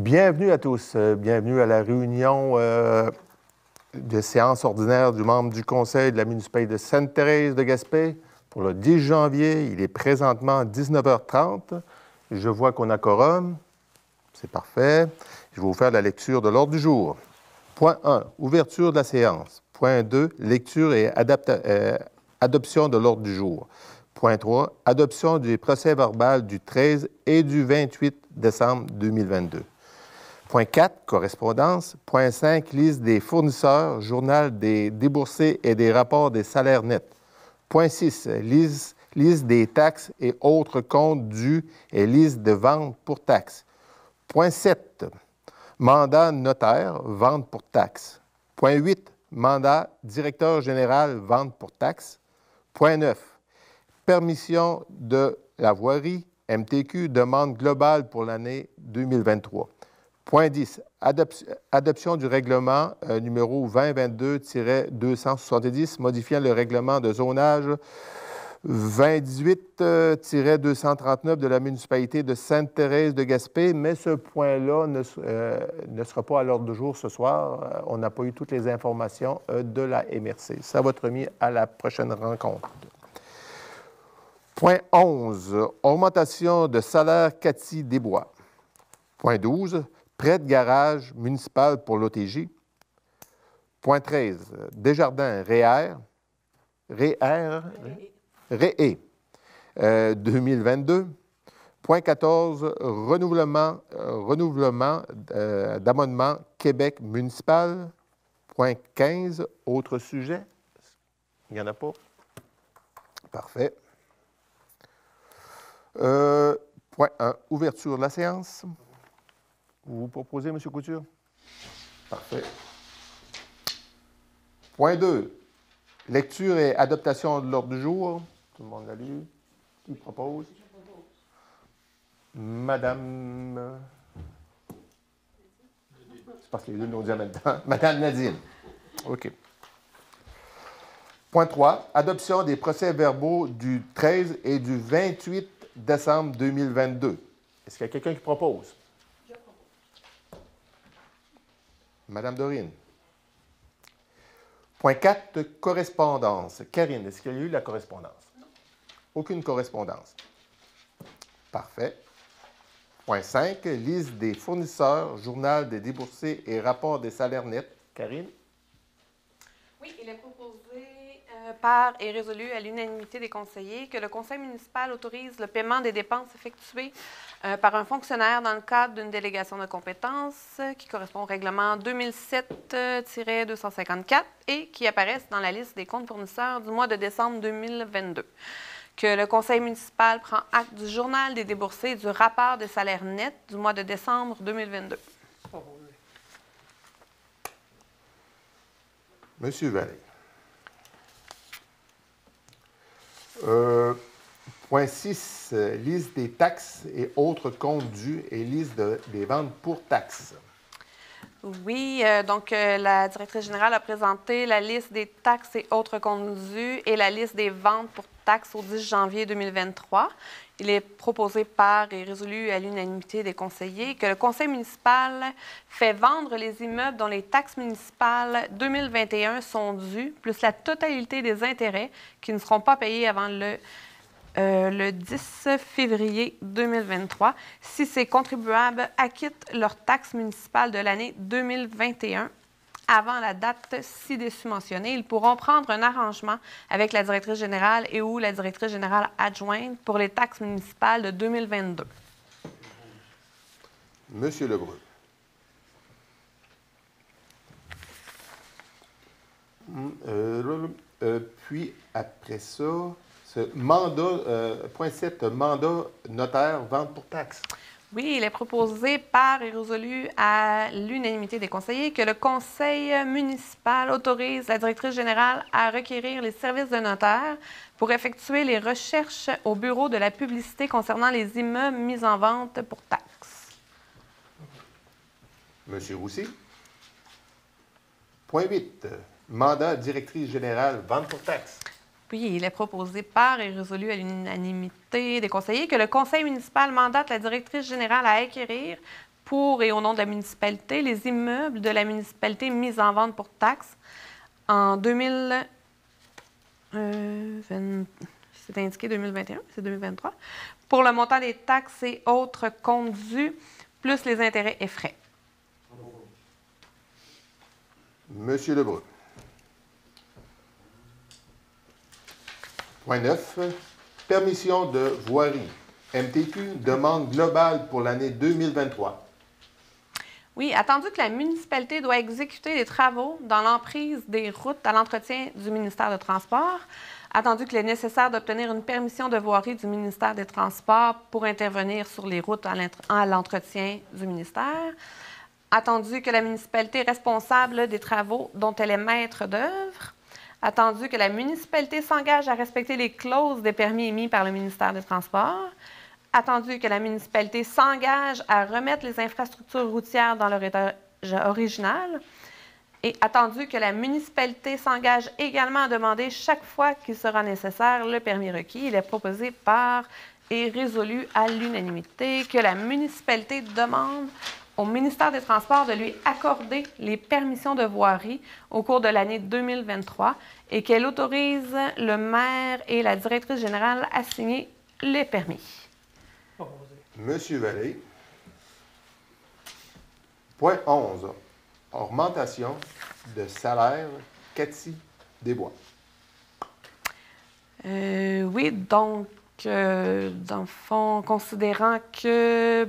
Bienvenue à tous. Bienvenue à la réunion de séance ordinaire du membre du Conseil de la municipalité de Sainte-Thérèse de Gaspé pour le 10 janvier. Il est présentement 19h30. Je vois qu'on a quorum. C'est parfait. Je vais vous faire la lecture de l'ordre du jour. Point 1, ouverture de la séance. Point 2, lecture et adoption de l'ordre du jour. Point 3, adoption du procès-verbal du 13 et du 28 décembre 2022. Point 4, correspondance. Point 5, liste des fournisseurs, journal des déboursés et des rapports des salaires nets. Point 6, liste des taxes et autres comptes dus et liste de ventes pour taxes. Point 7, mandat notaire, vente pour taxes. Point 8, mandat directeur général, vente pour taxes. Point 9, permission de la voirie, MTQ, demande globale pour l'année 2023. Point 10, adoption du règlement numéro 2022-270, modifiant le règlement de zonage 2018-239 de la municipalité de Sainte-Thérèse de Gaspé, mais ce point-là ne sera pas à l'ordre du jour ce soir. On n'a pas eu toutes les informations de la MRC. Ça va être remis à la prochaine rencontre. Point 11, augmentation de salaire Cathy Desbois. Point 12, prêt de garage municipal pour l'OTJ. Point 13, Desjardins REER. REE 2022. Point 14, renouvellement d'amendement Québec municipal. Point 15, autre sujet. Il n'y en a pas? Parfait. Point 1, ouverture de la séance. Vous proposez, M. Couture? Parfait. Point 2, lecture et adaptation de l'ordre du jour. Tout le monde l'a lu. Qui propose? Je propose. Madame... C'est parce que les deux l'ont dit en même temps. Madame Nadine. OK. Point 3, adoption des procès-verbaux du 13 et du 28 décembre 2022. Est-ce qu'il y a quelqu'un qui propose? Je propose. Madame Dorine. Point 4, correspondance. Karine, est-ce qu'il y a eu la correspondance? Non. Aucune correspondance. Parfait. Point 5, liste des fournisseurs, journal des déboursés et rapport des salaires nets. Karine? Oui, il est proposé par et résolu à l'unanimité des conseillers que le conseil municipal autorise le paiement des dépenses effectuées par un fonctionnaire dans le cadre d'une délégation de compétences qui correspond au règlement 2007-254 et qui apparaissent dans la liste des comptes fournisseurs du mois de décembre 2022. Que le conseil municipal prend acte du journal des déboursés et du rapport des salaires nets du mois de décembre 2022. Monsieur Vallée. Point 6, liste des taxes et autres comptes dus et liste des ventes pour taxes. Oui, donc la directrice générale a présenté la liste des taxes et autres comptes dus et la liste des ventes pour taxes au 10 janvier 2023. Il est proposé par et résolu à l'unanimité des conseillers que le conseil municipal fait vendre les immeubles dont les taxes municipales 2021 sont dues, plus la totalité des intérêts qui ne seront pas payés avant le 10 février 2023 si ces contribuables acquittent leurs taxes municipales de l'année 2021 avant la date ci-dessus mentionnée. Ils pourront prendre un arrangement avec la directrice générale et ou la directrice générale adjointe pour les taxes municipales de 2022. Monsieur Lebrun. Puis, après ça, ce mandat, point 7, mandat notaire, vente pour taxes. Oui, il est proposé par et résolu à l'unanimité des conseillers que le conseil municipal autorise la directrice générale à requérir les services de notaire pour effectuer les recherches au bureau de la publicité concernant les immeubles mis en vente pour taxes. Monsieur Roussy. Point 8, mandat directrice générale, vente pour taxes. Puis, il est proposé par et résolu à l'unanimité des conseillers que le conseil municipal mandate la directrice générale à acquérir, pour et au nom de la municipalité les immeubles de la municipalité mis en vente pour taxes en 2020. C'est indiqué 2021, c'est 2023, pour le montant des taxes et autres comptes dus, plus les intérêts et frais. Monsieur Lebrun. Point 9. Permission de voirie. MTQ, demande globale pour l'année 2023. Oui, attendu que la municipalité doit exécuter des travaux dans l'emprise des routes à l'entretien du ministère des Transports, attendu qu'il est nécessaire d'obtenir une permission de voirie du ministère des Transports pour intervenir sur les routes à l'entretien du ministère, attendu que la municipalité est responsable des travaux dont elle est maître d'œuvre, attendu que la municipalité s'engage à respecter les clauses des permis émis par le ministère des Transports, attendu que la municipalité s'engage à remettre les infrastructures routières dans leur état original, et attendu que la municipalité s'engage également à demander chaque fois qu'il sera nécessaire le permis requis. Il est proposé par et résolu à l'unanimité que la municipalité demande au ministère des Transports de lui accorder les permissions de voirie au cours de l'année 2023 et qu'elle autorise le maire et la directrice générale à signer les permis. Monsieur Vallée. Point 11. Augmentation de salaire Cathy Desbois. Oui, donc, dans le fond, considérant que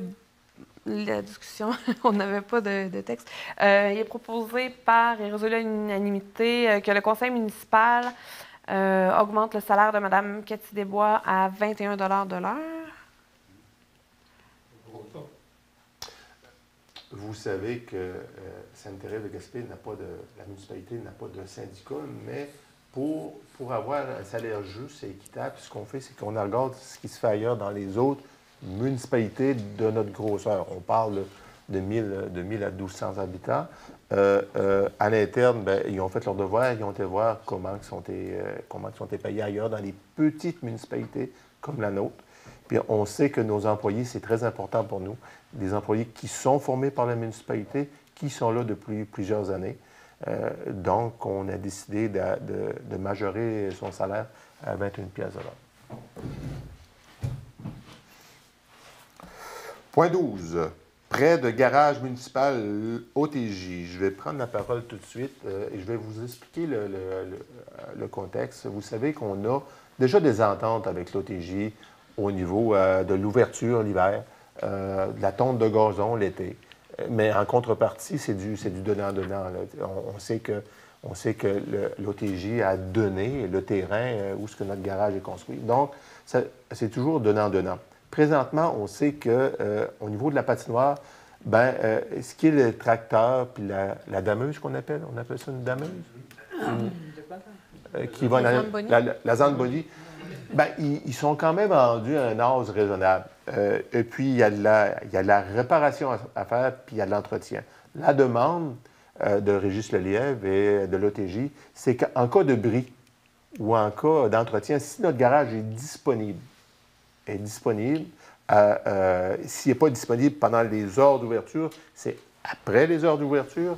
la discussion, on n'avait pas de texte, il est proposé par et résolu à l'unanimité que le conseil municipal augmente le salaire de Mme Cathy Desbois à 21 de l'heure. Vous savez que Sainte-Thérèse de Gaspé n'a pas de... La municipalité n'a pas de syndicat, mais pour avoir un salaire juste et équitable, ce qu'on fait, c'est qu'on regarde ce qui se fait ailleurs dans les autres municipalités de notre grosseur. On parle de 1000 à 1200 habitants. À l'interne, bien, ils ont fait leur devoir, ils ont été voir comment ils sont payés ailleurs dans les petites municipalités comme la nôtre. Puis on sait que nos employés, c'est très important pour nous, des employés qui sont formés par la municipalité, qui sont là depuis plusieurs années. Donc, on a décidé de majorer son salaire à 21 piastres de l'heure. Point 12. Près de garage municipal OTJ. Je vais prendre la parole tout de suite et je vais vous expliquer le contexte. Vous savez qu'on a déjà des ententes avec l'OTJ au niveau de l'ouverture l'hiver, de la tonte de gazon l'été. Mais en contrepartie, c'est du donnant-donnant. On sait que l'OTJ a donné le terrain où ce que notre garage est construit. Donc, c'est toujours donnant-donnant. Présentement, on sait qu'au niveau de la patinoire, ce qui est le tracteur puis la dameuse qu'on appelle, on appelle ça une dameuse? Qui va la Zamboni. Ils sont quand même rendus à un âge raisonnable. Et puis, il y a de la réparation à faire, puis il y a de l'entretien. La demande de Régis Lelièvre et de l'OTJ, c'est qu'en cas de bris ou en cas d'entretien, si notre garage est disponible, s'il n'est pas disponible pendant les heures d'ouverture, c'est après les heures d'ouverture,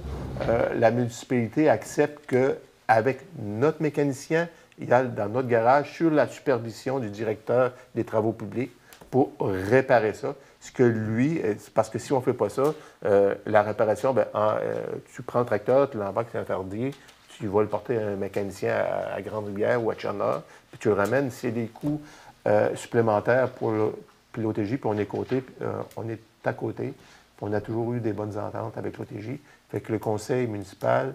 la municipalité accepte qu'avec notre mécanicien, il y a dans notre garage, sur la supervision du directeur des travaux publics, pour réparer ça. Ce que lui, parce que si on ne fait pas ça, la réparation, tu prends le tracteur, tu l'embarques sur un fardier, tu vas le porter à un mécanicien à Grande-Rivière ou à Tchernobyl, puis tu le ramènes. S'il y a des coûts supplémentaires pour l'OTJ, puis on est à côté, puis on a toujours eu des bonnes ententes avec l'OTJ. Fait que le conseil municipal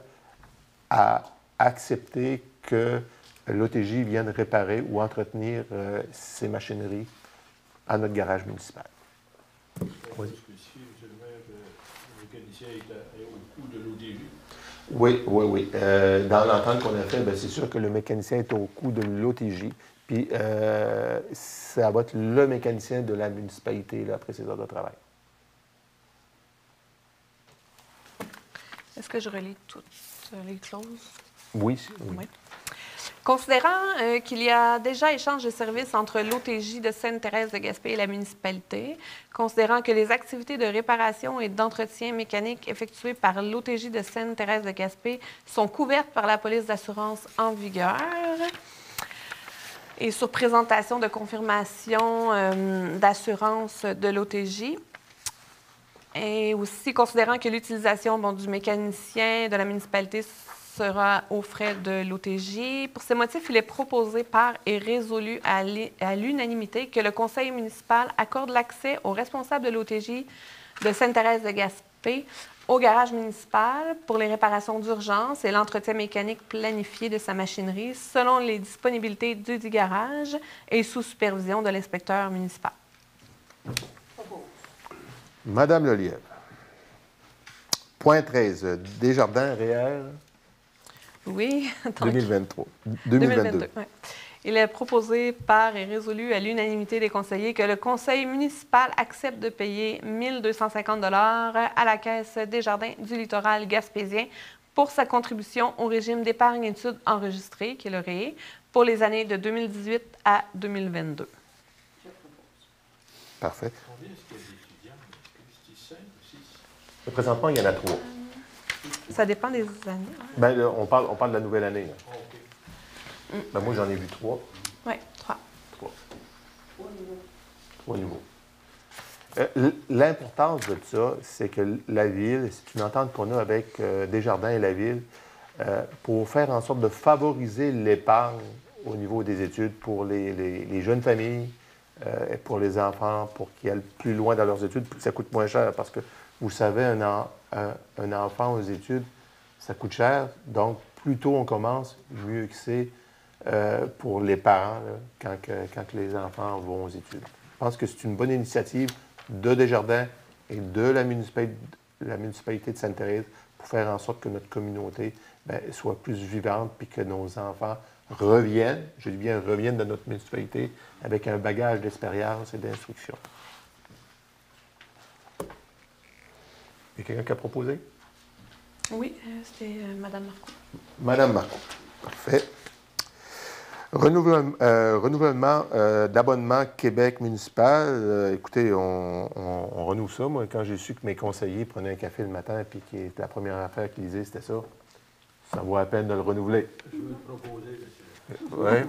a accepté que l'OTJ vienne réparer ou entretenir ces machineries à notre garage municipal. Oui. Parce que si le mécanicien est au coût de l'OTJ. Oui. Dans l'entente qu'on a fait, c'est sûr que le mécanicien est au coût de l'OTJ. Puis ça va être le mécanicien de la municipalité là, après ses heures de travail. Est-ce que je relis toutes les clauses? Oui. Considérant qu'il y a déjà échange de services entre l'OTJ de Sainte-Thérèse de Gaspé et la municipalité, considérant que les activités de réparation et d'entretien mécanique effectuées par l'OTJ de Sainte-Thérèse de Gaspé sont couvertes par la police d'assurance en vigueur, et sur présentation de confirmation d'assurance de l'OTJ, et aussi considérant que l'utilisation du mécanicien de la municipalité sera aux frais de l'OTJ. Pour ces motifs, il est proposé par et résolu à l'unanimité que le conseil municipal accorde l'accès aux responsables de l'OTJ de Sainte-Thérèse de Gaspé au garage municipal pour les réparations d'urgence et l'entretien mécanique planifié de sa machinerie selon les disponibilités du garage et sous supervision de l'inspecteur municipal. Madame Lelièvre. Point 13, Desjardins réel. Oui. Donc, 2022. Ouais. Il est proposé par et résolu à l'unanimité des conseillers que le conseil municipal accepte de payer 1 250 $ à la Caisse Desjardins du littoral gaspésien pour sa contribution au régime d'épargne études enregistré, qui est le REE, pour les années de 2018 à 2022. Parfait. Combien est-ce qu'il y a d'étudiants? Est-ce que c'est 5 ou 6? Présentement, il y en a 3. Ça dépend des années. Hein? Ben, là, on parle de la nouvelle année. Là. Ah, OK. Ben, moi, j'en ai vu 3. Oui, 3. 3 nouveaux. L'importance de ça, c'est que la Ville, c'est une entente qu'on a avec Desjardins et la Ville pour faire en sorte de favoriser l'épargne au niveau des études pour les jeunes familles, et pour les enfants, pour qu'ils aillent plus loin dans leurs études, ça coûte moins cher parce que, vous savez, un enfant aux études, ça coûte cher. Donc, plus tôt on commence, mieux que c'est pour les parents là, quand les enfants vont aux études. Je pense que c'est une bonne initiative de Desjardins et de la municipalité de Sainte-Thérèse pour faire en sorte que notre communauté soit plus vivante puis que nos enfants reviennent, je dis bien reviennent de notre municipalité avec un bagage d'expérience et d'instruction. Il y a quelqu'un qui a proposé? Oui, c'était Mme Marcoux. Madame Marcoux. Parfait. Renouvellement d'abonnement Québec municipal. Écoutez, on renouvelle ça. Moi, quand j'ai su que mes conseillers prenaient un café le matin et que la première affaire qu'ils disaient, c'était ça, ça vaut la peine de le renouveler. Je veux te proposer, monsieur. Oui.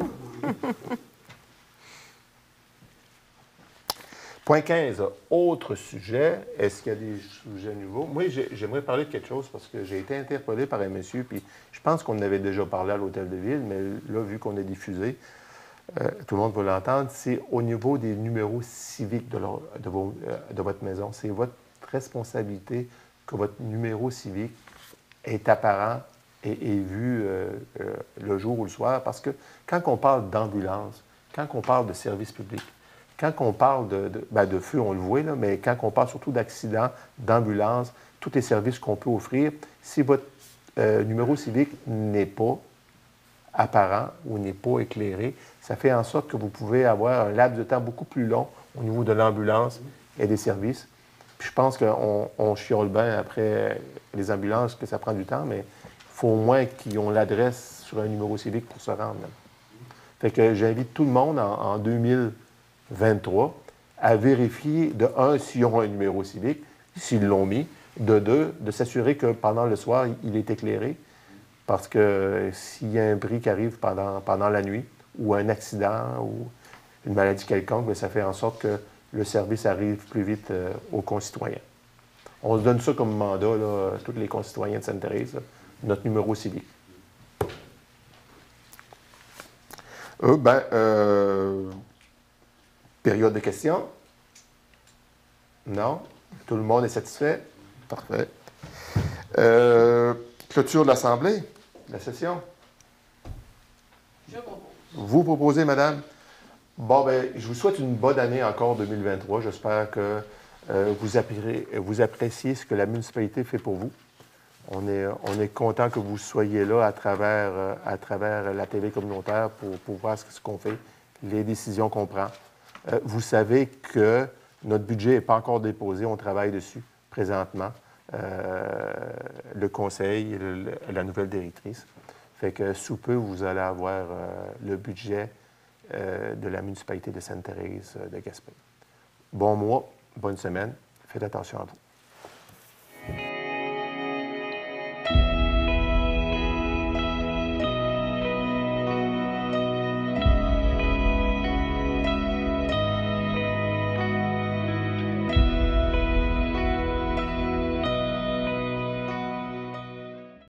Point 15, autre sujet. Est-ce qu'il y a des sujets nouveaux? Moi, j'aimerais parler de quelque chose parce que j'ai été interpellé par un monsieur, puis je pense qu'on en avait déjà parlé à l'Hôtel de Ville, mais là, vu qu'on est diffusé, tout le monde va l'entendre, c'est au niveau des numéros civiques de votre maison. C'est votre responsabilité que votre numéro civique est apparent et vu le jour ou le soir, parce que quand on parle d'ambulance, quand on parle de service public, quand on parle de feu, on le voit, là, mais quand on parle surtout d'accidents, d'ambulance, tous les services qu'on peut offrir, si votre numéro civique n'est pas apparent ou n'est pas éclairé, ça fait en sorte que vous pouvez avoir un laps de temps beaucoup plus long au niveau de l'ambulance et des services. Puis je pense qu'on chiole bien après les ambulances, que ça prend du temps, mais il faut au moins qu'ils ont l'adresse sur un numéro civique pour se rendre. Fait que j'invite tout le monde en 2023 à vérifier, de un, s'ils ont un numéro civique, s'ils l'ont mis, de deux, de s'assurer que pendant le soir, il est éclairé, parce que s'il y a un bris qui arrive pendant la nuit, ou un accident, ou une maladie quelconque, bien, ça fait en sorte que le service arrive plus vite aux concitoyens. On se donne ça comme mandat, là, tous les concitoyens de Sainte-Thérèse, notre numéro civique. Période de questions? Non? Tout le monde est satisfait? Parfait. Clôture de l'Assemblée, la session? Je propose. Vous proposez, madame? Bon, bien, je vous souhaite une bonne année encore 2023. J'espère que vous appréciez ce que la municipalité fait pour vous. On est content que vous soyez là à travers la télé communautaire pour voir ce qu'on fait, les décisions qu'on prend. Vous savez que notre budget n'est pas encore déposé. On travaille dessus présentement. Le conseil, la nouvelle directrice. Fait que sous peu, vous allez avoir le budget de la municipalité de Sainte-Thérèse de Gaspé. Bon mois, bonne semaine. Faites attention à vous.